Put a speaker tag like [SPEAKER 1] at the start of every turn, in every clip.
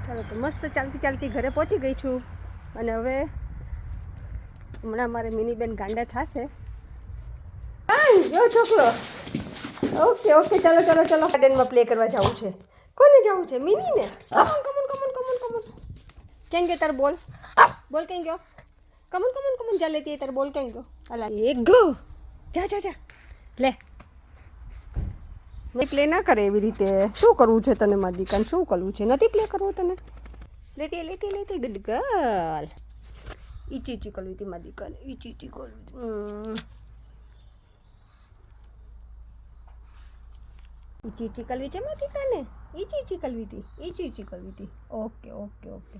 [SPEAKER 1] ચાલો તો મસ્ત ચાલતી ચાલતી ઘરે પહોંચી ગઈ છું અને હવે હમણાં મારે મિનીબેન ગાંડા થશે. જો છોકરો ઓકે ઓકે ચાલો ચાલો ચાલો ગાર્ડનમાં પ્લે કરવા જવું છે. કોને જવું છે? મિનીને. Come on come on come on come on come on કેમ કે તાર બોલ બોલ કેમ ગયો? કમન કમન કમન જા લેતી તાર બોલ કેમ ગયો? અલા એક ગો જા જા જા લે પ્લે ના કરે એવી રીતે. શું કરવું છે તને મારી દીકાને? શું કરવું છે? નથી પ્લે કરવું તને? લેતી લેતી લેતી ગુડ ગર્લ. ઈચી ઈચી કરવી હતી મારી દીકાને. ઈચી ઈચી કરવી ઈચી ઈચી કરવી છે મારી દીકાને. ઈચી ઈચી કરવી હતી. ઈચી ઈચી કરવી હતી. Okay okay okay.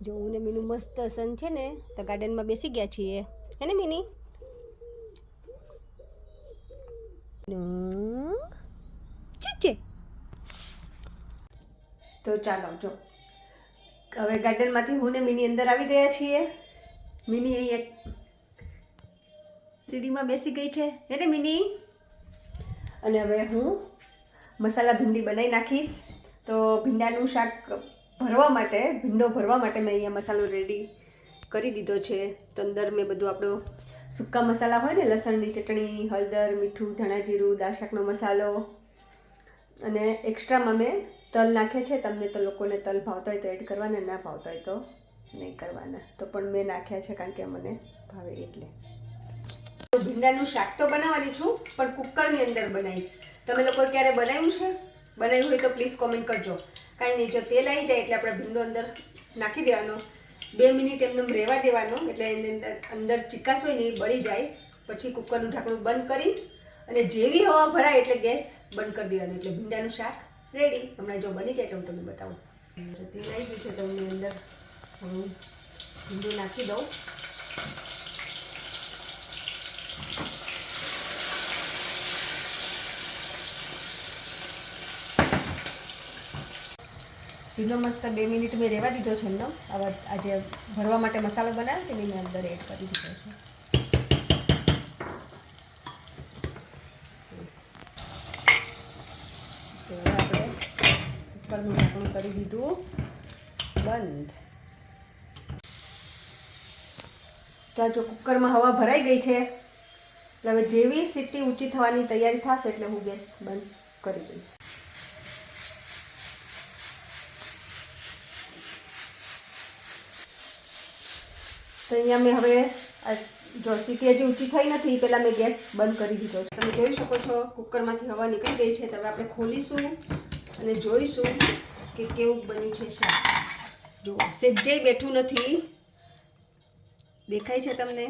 [SPEAKER 1] જો હું ને મીનું મસ્ત સન છે ને તો ગાર્ડનમાં બેસી ગયા છીએ હે ને મિની? છે તો ચાલો જો હવે ગાર્ડનમાંથી હું ને મિની અંદર આવી ગયા છીએ. મિની અહીં એક સીડીમાં બેસી ગઈ છે હે ને મિની? અને હવે હું મસાલા ભીંડી બનાવી નાખીશ. તો ભીંડાનું શાક ભરવા માટે ભીંડો ભરવા માટે મેં અહીંયા મસાલો રેડી કરી દીધો છે. તો અંદર મેં બધું આપણો સૂકા મસાલા હોય ને લસણની ચટણી, હળદર, મીઠું, ધાણા જીરું, દાળ શાકનો મસાલો અને એક્સ્ટ્રામાં મેં તલ નાખ્યા છે. તમને તો લોકોને તલ ભાવતા હોય તો એડ કરવાના, ના ભાવતા હોય તો નહીં કરવાના. તો પણ મેં નાખ્યા છે કારણ કે મને ભાવે એટલે. ભીંડાનું શાક તો બનાવવાની છું પણ કુકરની અંદર બનાવીશ. તમે લોકો ક્યારે બનાવ્યું છે? બનાવ્યું હોય તો પ્લીઝ કોમેન્ટ કરજો. કાંઈ નહીં, જો તેલ આવી જાય એટલે આપણે ભીંડો અંદર નાખી દેવાનો. 2 મિનિટ એમને રહેવા દેવાનો એટલે એની અંદર ચિકાસ હોય ને એ બળી જાય. પછી કુકરનું ઢાંકણું બંધ કરી અને જેવી હવા ભરાય એટલે ગેસ બંધ કરી દેવાનું. એટલે ભીંડાનું શાક રેડી. હમણાં જો બની જાય તો હું તમને બતાવું. તેલ આવી ગયું છે તો હું અંદર હું ભીંડું નાખી દઉં. ભીંડો મસ્ત 2 મિનિટ મેં રહેવા દીધો છે એમનો. હવે આજે ભરવા માટે મસાલો બનાવ્યો તેની મેં અંદર એડ કરી દીધો છે. તો હવે આપણે ઉપરનું ઢાંકણું કરી દીધું બંધ. તો જો કુકરમાં હવા ભરાઈ ગઈ છે એટલે હવે જેવી સીટી ઊંચી થવાની તૈયારી થશે એટલે હું ગેસ બંધ કરી દઈશ. તો અહીંયા મેં હવે જો સીટી હજી ઊંચી થઈ નથી પહેલાં મેં ગેસ બંધ કરી દીધો છે. તમે જોઈ શકો છો કુકરમાંથી હવા નીકળી ગઈ છે. તો હવે આપણે ખોલીશું અને જોઈશું કે કેવું બન્યું છે શાક. જો સેજ્જય બેઠું નથી, દેખાય છે તમને?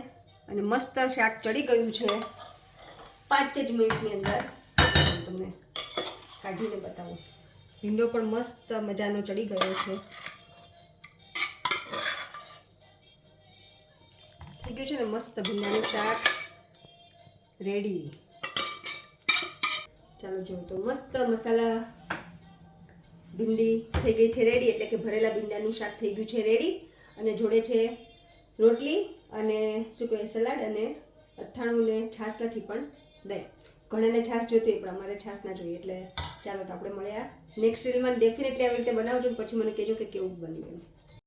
[SPEAKER 1] અને મસ્ત શાક ચડી ગયું છે 5 જ મિનિટની અંદર. તમને કાઢીને બતાવું. ભીંડો પણ મસ્ત મજાનો ચડી ગયો છે. થઈ ગયું છે ને મસ્ત ભીંડાનું શાક રેડી. ચાલો જોઈએ તો મસ્ત મસાલા ભીંડી થઈ ગઈ છે રેડી. એટલે કે ભરેલા ભીંડાનું શાક થઈ ગયું છે રેડી. અને જોડે છે રોટલી અને શું કહે સલાડ અને અથાણું ને છાશ નથી પણ દહીં. ઘણાને છાશ જોઈતી હોય પણ અમારે છાશ ના જોઈએ. એટલે ચાલો તો આપણે મળ્યા નેક્સ્ટ રીલમાં. ડેફિનેટલી આવી રીતે બનાવજો પછી મને કહેજો કે કેવું બન્યું.